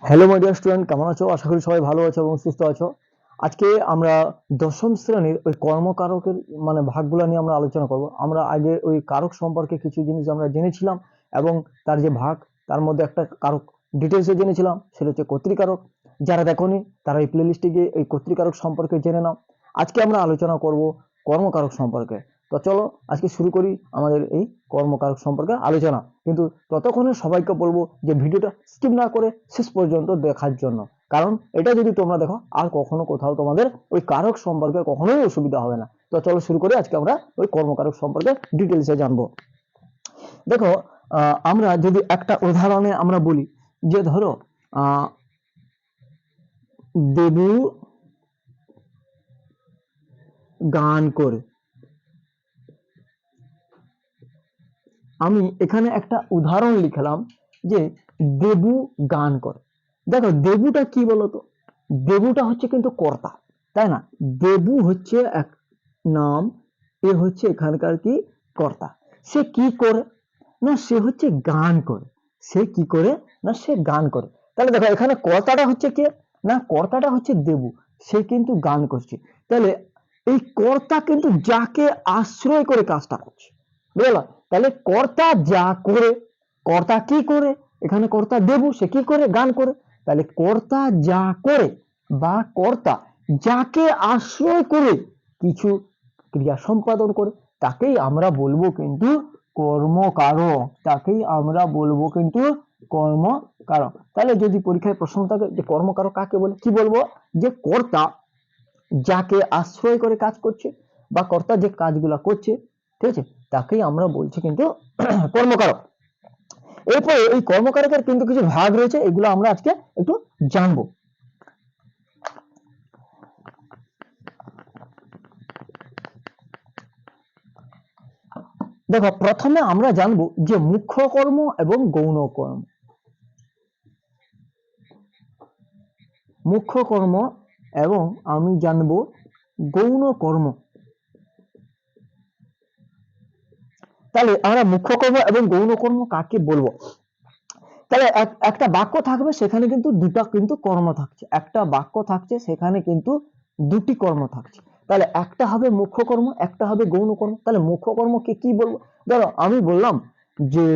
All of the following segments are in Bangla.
হ্যালো মাই ডিয়ার স্টুডেন্ট, কেমন আছো? আশা করি সবাই ভালো আছো এবং সুস্থ আছো। আজকে আমরা দশম শ্রেণীর ওই কর্মকারকের ভাগগুলো নিয়ে আমরা আলোচনা করব। আমরা আগে ওই কারক সম্পর্কে কিছু জিনিস আমরা জেনেছিলাম এবং তার যে ভাগ, তার মধ্যে একটা কারক ডিটেলসে জেনেছিলাম, সেটা হচ্ছে কর্তৃকারক। যারা দেখোনি তারা এই প্লেলিস্টে গিয়ে এই কর্তৃকারক সম্পর্কে জেনে নাও। আজকে আমরা আলোচনা করব কর্মকারক সম্পর্কে। তো চলো আজকে শুরু করি আমাদের এই কর্মকারক সম্পর্কে আলোচনা। কিন্তু ততক্ষণে সবাইকে বলবো যে ভিডিওটা স্কিপ না করে শেষ পর্যন্ত দেখার জন্য, কারণ এটা যদি তোমরা দেখো আর কখনো কোথাও তোমাদের ওই কারক সম্পর্কে কখনোই অসুবিধা হবে না। তো চলো শুরু করি। আজকে আমরা ওই কর্মকারক সম্পর্কে ডিটেলসে জানবো। দেখো, আমরা যদি একটা উদাহরণে আমরা বলি যে ধরো দেবু গান করে, আমি এখানে একটা উদাহরণ লিখলাম যে দেবু গান করে। দেখো দেবুটা কি বলতো? দেবুটা হচ্ছে কিন্তু কর্তা, তাই না? দেবু হচ্ছে এক নাম, এ হচ্ছে এখানকার কি কর্তা। সে কি করে? না সে হচ্ছে গান করে। সে কি করে? না সে গান করে। তাহলে দেখো এখানে কর্তাটা হচ্ছে কে? না কর্তাটা হচ্ছে দেবু, সে কিন্তু গান করছে। তাহলে এই কর্তা কিন্তু যাকে আশ্রয় করে কাজটা করছে, বুঝলা? তাহলে কর্তা যা করে, কর্তা কি করে? এখানে কর্তা দেবু, সে কি করে? গান করে। তাহলে কর্তা যা করে বা কর্তা যাকে আশ্রয় করে কিছু ক্রিয়া সম্পাদন করে, তাকেই আমরা বলবো কিন্তু কর্মকারক। তাকেই আমরা বলবো কিন্তু কর্মকারক। তাহলে যদি পরীক্ষায় প্রশ্ন থাকে যে কর্মকারক কাকে বলে, কি বলবো? যে কর্তা যাকে আশ্রয় করে কাজ করছে বা কর্তা যে কাজগুলা করছে, ঠিক আছে, তাকেই আমরা বলছি কিন্তু কর্মকারক। এরপরে এই কর্মকারকের কিন্তু কিছু ভাগ রয়েছে, এগুলো আমরা আজকে একটু জানবো। দেখো প্রথমে আমরা জানবো যে মুখ্য কর্ম এবং গৌণ কর্ম। মুখ্য কর্ম এবং আমি জানবো গৌণ কর্ম। তাহলে আমরা মুখ্য কর্ম এবং গৌণ কর্ম কাকে বলবো? তাহলে একটা বাক্য থাকবে, সেখানে কিন্তু দুটা কিন্তু কর্ম থাকছে। একটা বাক্য থাকছে, সেখানে কিন্তু দুটি কর্ম থাকছে। তাহলে একটা হবে মুখ্য কর্ম, একটা হবে গৌণ কর্ম। তাহলে মুখ্য কর্মকে কি বলবো? ধরো আমি বললাম যে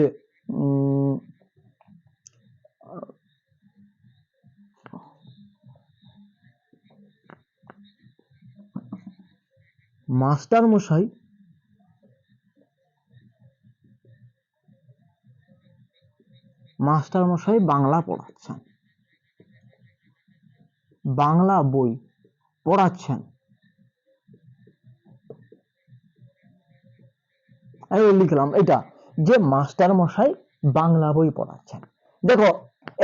মাস্টার মশাই বাংলা পড়াচ্ছেন, বাংলা বই পড়াচ্ছেন। আমি লিখলাম এটা যে মাস্টার মশাই বাংলা বই পড়াচ্ছেন। দেখো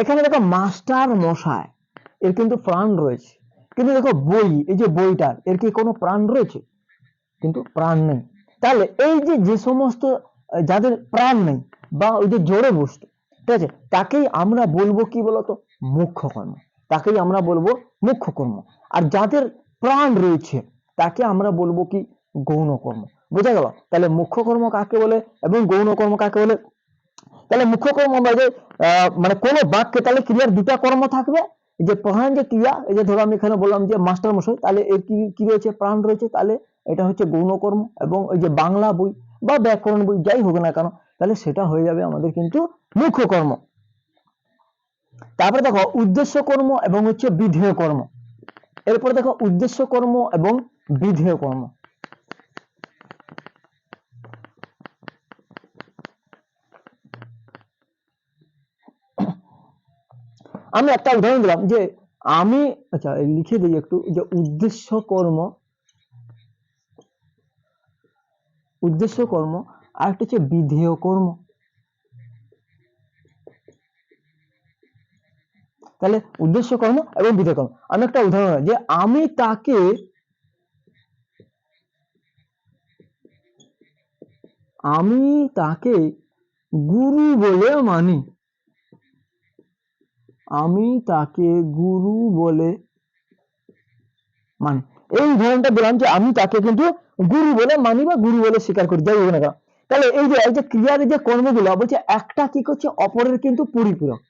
এখানে দেখো মাস্টার মশাই এর কিন্তু প্রাণ রয়েছে, কিন্তু দেখো বই, এই যে বইটার এর কি কোনো প্রাণ রয়েছে? কিন্তু প্রাণ নেই। তাহলে এই যে যে সমস্ত যাদের প্রাণ নেই বা ওই যে জড়ে বস্তু, ঠিক আছে, তাকেই আমরা বলবো কি বলতো? মুখ্য কর্ম। তাকেই আমরা বলবো মুখ্য কর্ম। আর যাদের প্রাণ রয়েছে তাকে আমরা বলবো কি? গৌণ কর্ম। বোঝা গেল? তাহলে মুখ্য কর্ম কাকে বলে এবং গৌণ কর্ম কাকে বলে? তাহলে মুখ্য কর্ম বাদে কোন বাক্যে তাহলে ক্রিয়ার দুটা কর্ম থাকবে। যে প্রধান যে ক্রিয়া, এই যে ধরো আমি এখানে বললাম যে মাস্টার মশাই, তাহলে এর কি রয়েছে? প্রাণ রয়েছে। তাহলে এটা হচ্ছে গৌণ কর্ম। এবং ওই যে বাংলা বই বা ব্যাকরণ বই যাই হোক না কেন, তাহলে সেটা হয়ে যাবে আমাদের কিন্তু মুখ্য কর্ম। তারপরে দেখো উদ্দেশ্য কর্ম এবং হচ্ছে বিধেয় কর্ম। এরপরে দেখো উদ্দেশ্য কর্ম এবং বিধেয় কর্ম। আমি একটা উদাহরণ দিলাম যে আমি, আচ্ছা লিখে দিই একটু, যে উদ্দেশ্য কর্ম আর একটা হচ্ছে বিধেয় কর্ম। তাহলে উদ্দেশ্য কর্ম এবং বিধেয় কর্ম। আমি একটা উদাহরণ যে আমি তাকে গুরু বলে মানি। আমি তাকে গুরু বলে মানি। এই উদাহরণটা বললাম যে আমি তাকে কিন্তু গুরু বলে মানি বা গুরু বলে স্বীকার করি, যাই হোক না কেন। তাহলে এই যে ক্রিয়ার যে কর্মগুলো বলছে, একটা কি করছে? অপরের কিন্তু পরিপূরক।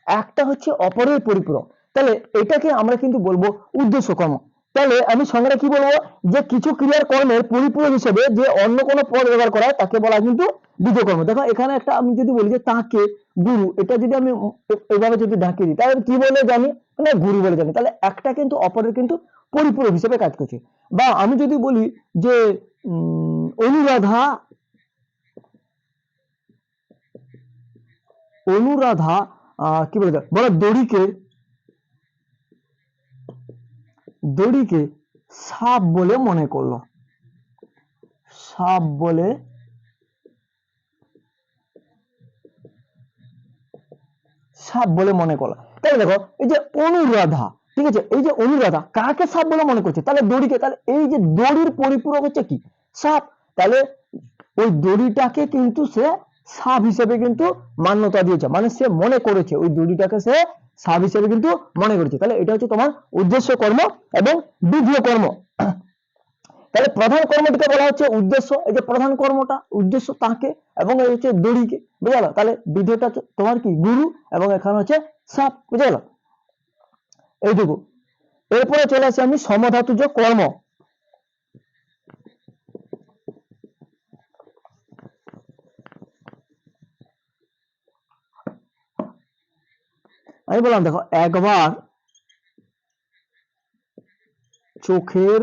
একটা হচ্ছে অপরের পরিপূরক, তাহলে এটাকে আমরা কিন্তু বলবো উদ্দেশ্য কর্ম। তাহলে আমি সংজ্ঞাটা কি বলবো, যে কিছু ক্রিয়ার কর্মের পরিপূরক হিসেবে যে অন্য কোনো পদ ব্যবহার করা হয় তাকে বলা কিন্তু বিধেয় কর্ম। দেখো এখানে একটা আমি যদি বলি যে তাকে গুরু, এটা যদি আমি এভাবে যদি ঢাকি দিই তাহলে কি বলে জানি, মানে গুরু বলে জানি, তাহলে একটা কিন্তু অপরের কিন্তু পরিপূরক হিসেবে কাজ করছে। বা আমি যদি বলি যে অনুরাধা অনুরাধা কি বলে বলো দড়িকে সাপ বলে মনে করলো, সাপ বলে মনে করলো। তাহলে দেখো এই যে অনুরাধা, ঠিক আছে, এই যে অনুরাধা কাকে সাপ বলে মনে করছে, তাহলে দড়িকে, তাহলে এই যে দড়ির পরিপূরক হচ্ছে কি সাপ, তাহলে ওই দড়িটাকে কিন্তু সে সাপ হিসেবে কিন্তু মান্যতা দিয়েছে, মানে সে মনে করেছে ওই দড়িটাকে সে সাপ হিসেবে কিন্তু মনে করেছে। তাহলে এটা হচ্ছে তোমার উদ্দেশ্য কর্ম এবং বিধেয় কর্ম। তাহলে প্রধান কর্মটিকে বলা হচ্ছে উদ্দেশ্য, এই যে প্রধান কর্মটা উদ্দেশ্য তাকে, এবং এই হচ্ছে দড়িকে, বুঝে গেল। তাহলে বিধেয়টা তোমার কি গুরু, এবং এখানে হচ্ছে সাপ, বুঝে গেল এইটুকু। এরপরে চলে আসি আমি সমধাতুজ কর্ম। আমি বললাম দেখো একবার চোখের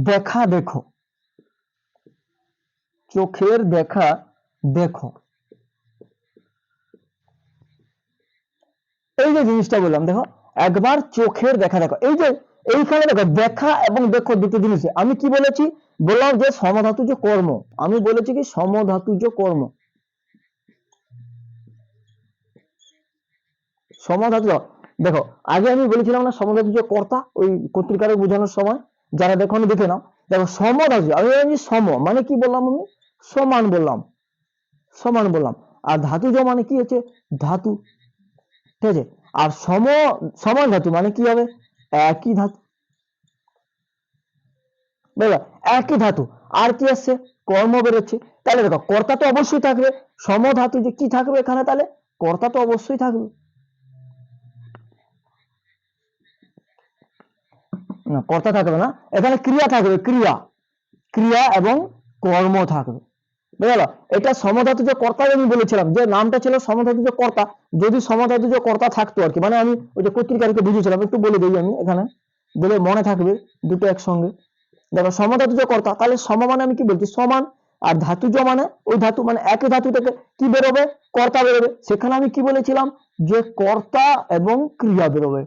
দেখা দেখো, চোখের দেখা দেখো, এই যে জিনিসটা বললাম দেখো একবার চোখের দেখা দেখো, এই যে এইখানে দেখো দেখা এবং দেখো দুটো জিনিস, আমি কি বলেছি, বললাম যে সমধাতুজ কর্ম, আমি বলেছি কি সমধাতুজ কর্ম, সমধাতুজ। দেখো আগে আমি বলেছিলাম না সমধাতুজ কর্তা, ওই কর্তৃকারক বোঝানোর সময়, যারা দেখো দেখে নাও। দেখো সমধাতুজ, আমি বললাম যে সম মানে কি বললাম, আমি সমান বললাম, সমান বললাম। আর ধাতুজ মানে কি হচ্ছে ধাতু, ঠিক আছে। আর সমান ধাতু মানে কি হবে, একই ধাতু, বুঝলা, একই ধাতু। আর কি আসছে, কর্ম বেরোচ্ছে। তাহলে দেখো কর্তা তো অবশ্যই থাকবে, সমধাতু যে কি থাকবে এখানে, তাহলে কর্তা তো অবশ্যই থাকবে, না কর্তা থাকবে না, এখানে ক্রিয়া থাকবে, ক্রিয়া, ক্রিয়া এবং কর্ম থাকবে, বুঝলো। এটা সমধাতুজ কর্তা আমি বলেছিলাম যে নামটা ছিল সমধাতুজ কর্তা, যদি সমধাতুজ কর্তা থাকতো আর কি, মানে আমি ওই যে কর্তৃকারকে বুঝেছিলাম, একটু বলে দিই আমি এখানে, বলে মনে থাকবে দুটো একসঙ্গে। দেখো সমধাতুজ কর্তা, তাহলে সম মানে আমি কি বলছি সমান, আর ধাতুজ মানে ওই ধাতু, মানে একই ধাতু থেকে কি বেরোবে, কর্তা বেরোবে। সেখানে আমি কি বলেছিলাম, যে কর্তা এবং ক্রিয়া বেরোবে,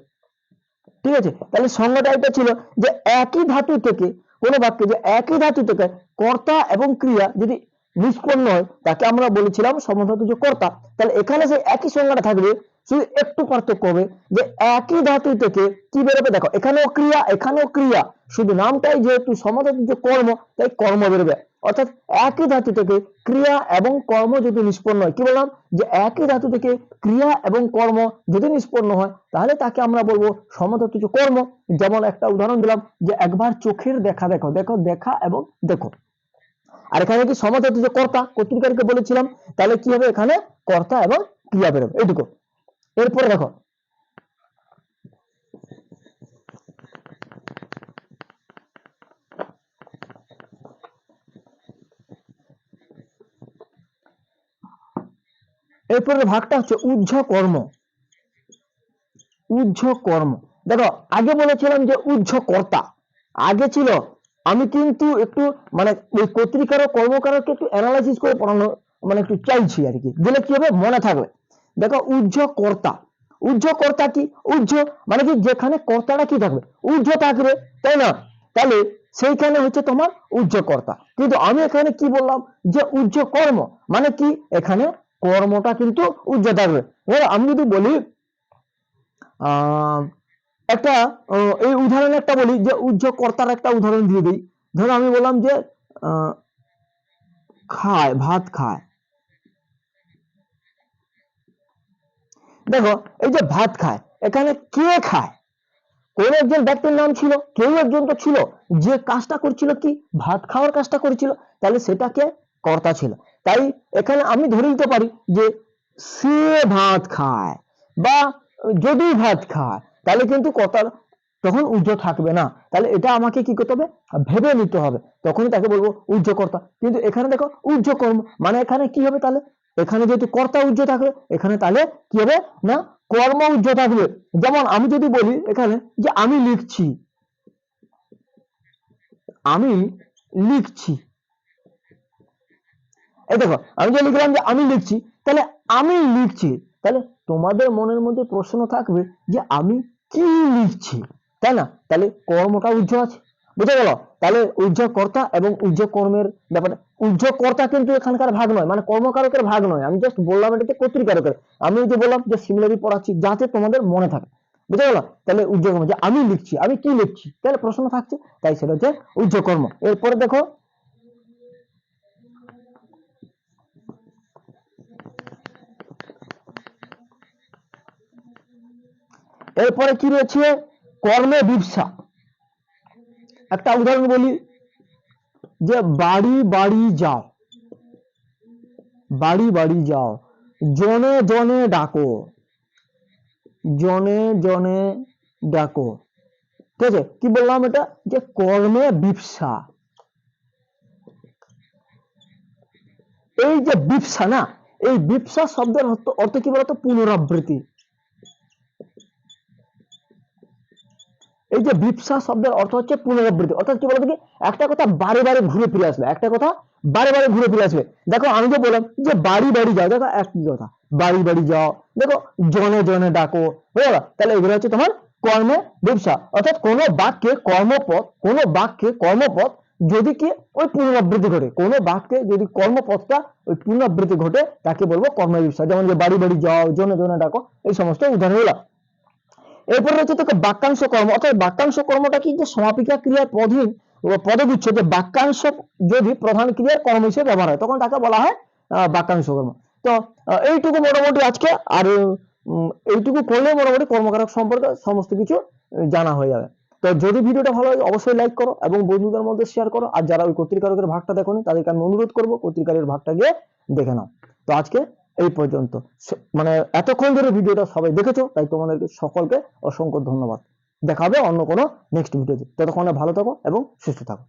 ঠিক আছে। তাহলে সংজ্ঞাটা এটা ছিল যে একই ধাতু থেকে, কোনো বাক্যে যে একই ধাতু থেকে কর্তা এবং ক্রিয়া যদি নিষ্পন্ন হয় তাকে আমরা বলেছিলাম সমধাতুজ কর্তা। তাহলে এখানে সেই একই সংজ্ঞাটা থাকবে, শুধু একটু পার্থক্য হবে যে একই ধাতু থেকে কি বেরোবে, দেখো এখানেও ক্রিয়া এখানেও ক্রিয়া, শুধু নামটাই যেহেতু সমধাতুজ কর্ম তাই কর্ম বেরোবে। অর্থাৎ একই ধাতু থেকে ক্রিয়া এবং কর্ম যদি নিষ্পন্ন হয়, কি বললাম, যে একই ধাতু থেকে ক্রিয়া এবং কর্ম যদি নিষ্পন্ন হয় তাহলে তাকে আমরা বলবো সমধাতুজ কর্ম। যেমন একটা উদাহরণ দিলাম যে একবার চোখের দেখা দেখো, দেখো দেখা এবং দেখো, আর এখানে কি সমধাতুজ কর্তা, কর্তৃকারকে বলেছিলাম, তাহলে কি হবে এখানে কর্তা এবং ক্রিয়া বেরোবে, এইটুকু। এরপরে দেখো এরপরের ভাগটা হচ্ছে উহ্য কর্ম। উহ্য কর্ম, দেখো আগে বলেছিলাম যে উহ্য কর্তা আগে ছিল, আমি কিন্তু একটু মানে ওই কর্তৃকারক কর্মকারকে একটু অ্যানালাইসিস করে পড়ানো, মানে একটু চাইছি আর কি, দিলে কি হবে মনে থাকবে। দেখো উহ্য কর্তা, উহ্য কর্তা কি, উহ্য মানে কি যেখানে কর্তাটা কি থাকবে, উহ্য থাকবে, তাই না, তাহলে সেইখানে হচ্ছে তোমার উহ্য কর্তা। কিন্তু আমি এখানে কি বললাম, যে উহ্য কর্ম মানে কি, এখানে কর্মটা কিন্তু উহ্য থাকবে। আমি যদি বলি একটা এই উদাহরণ একটা বলি, যে উহ্য কর্তার একটা উদাহরণ দিয়ে দিই। ধরো আমি বললাম যে খায়, ভাত খায়, দেখো এই যে ভাত খায়, এখানে কে খায়, কোন একজন ব্যক্তির নাম ছিল, কেউ একজন তো ছিল যে কাজটা করছিল কি ভাত খাওয়ার কাজটা করেছিল, তাহলে সেটাকে কর্তা ছিল। তাই এখানে আমি ধরে নিতে পারি যে সে ভাত খায়, বা যদি ভাত খায়, তাহলে কিন্তু কর্তার তখন উজ্জ থাকবে না। তাহলে এটা আমাকে কি করতে হবে, ভেবে নিতে হবে, তখনই তাকে বলবো উজ্জ কর্তা। কিন্তু এখানে দেখো উজ্জ কর্ম, মানে এখানে কি হবে, তাহলে এখানে যেহেতু কর্তা উজ্জ থাকবে, এখানে তাহলে কি হবে না, কর্ম উজ্জ থাকবে। যেমন আমি যদি বলি এখানে যে আমি লিখছি, আমি লিখছি, এই দেখো আমি যে লিখলাম যে আমি লিখছি, তাহলে আমি লিখছি, তাহলে তোমাদের মনের মধ্যে প্রশ্ন থাকবে যে আমি কি লিখছি, তাই না? তাহলে কর্মটা উজ্জ আছে, বুঝে গেল? তাহলে উজ্জ কর্তা এবং উজ্জ কর্মের ব্যাপারে, উজ্জ কর্তা কিন্তু এখানকার ভাগ নয়, মানে কর্মকারকের ভাগ নয়, আমি জাস্ট বললাম এটাকে কর্তৃকারকের। আমি যে বললাম যে সিমিলারি পড়াচ্ছি যাতে তোমাদের মনে থাকে, বুঝে গেল? তাহলে উজ্জ কর্ম, যে আমি লিখছি, আমি কি লিখছি, তাহলে প্রশ্ন থাকছে, তাই সেটা হচ্ছে উজ্জ কর্ম। এরপরে দেখো এরপরে কি রয়েছে, কর্মে বিপসা। একটা উদাহরণ বলি, যে বাড়ি বাড়ি যাও, বাড়ি বাড়ি যাও, জনে জনে ডাকো, জনে জনে ডাকো, ঠিক আছে? কি বললাম এটা, যে কর্মে বিপসা। এই যে বিপসা না, এই বিপসা শব্দের অর্থ কি বলতো, পুনরাবৃত্তি। এই যে বিপসা শব্দের অর্থ হচ্ছে পুনরাবৃত্তি, অর্থাৎ কি বলতো, কি একটা কথা বারে বারে ঘুরে ফিরে আসবে, একটা কথা বারে বারে ঘুরে ফিরে আসবে। দেখো আমি যে বললাম যে বাড়ি বাড়ি যাও, দেখো একই কথা, বাড়ি বাড়ি যাও, দেখো জনে জনে ডাকো, বুঝে গেল? তাহলে এগুলো হচ্ছে তোমার কর্মে বিপসা। অর্থাৎ কোনো বাক্যে কর্মপদ, কোনো বাক্যে কর্মপদ যদি কি ওই পুনরাবৃত্তি ঘটে, কোনো বাক্যে যদি কর্মপদটা ওই পুনরাবৃত্তি ঘটে, তাকে বলবো কর্মে বিপসা। যেমন যে বাড়ি বাড়ি যাও, জনে জনে ডাকো, এই সমস্ত উদাহরণগুলো। এরপরে হচ্ছে তোকে বাক্যাংশ কর্ম, অর্থাৎ বাক্যাংশ কর্মটা কি, যে সমাপিকা ক্রিয়ার অধীন পদগুচ্ছ, যে বাক্যাংশ যদি প্রধান ক্রিয়ার কর্ম হিসেবে ব্যবহার হয়, তখন তাকে বলা হয় বাক্যাংশ কর্ম। তো এইটুকু মোটামুটি আজকে, আর এইটুকু করলে মোটামুটি কর্মকারক সম্পর্কে সমস্ত কিছু জানা হয়ে যাবে। তো যদি ভিডিওটা ভালো লাগে অবশ্যই লাইক করো এবং বন্ধুদের মধ্যে শেয়ার করো। আর যারা ওই কর্তৃকারকের ভাগটা দেখোনি, তাদেরকে আমি অনুরোধ করবো কর্তৃকারের ভাগটা গিয়ে দেখে নাও। তো আজকে এই পর্যন্ত, মানে এতক্ষণ ধরে ভিডিওটা সবাই দেখেছো, তাই তোমাদেরকে সকলকে অসংখ্য ধন্যবাদ। দেখা হবে অন্য কোনো নেক্সট ভিডিওতে, ততক্ষণে ভালো থাকো এবং সুস্থ থাকো।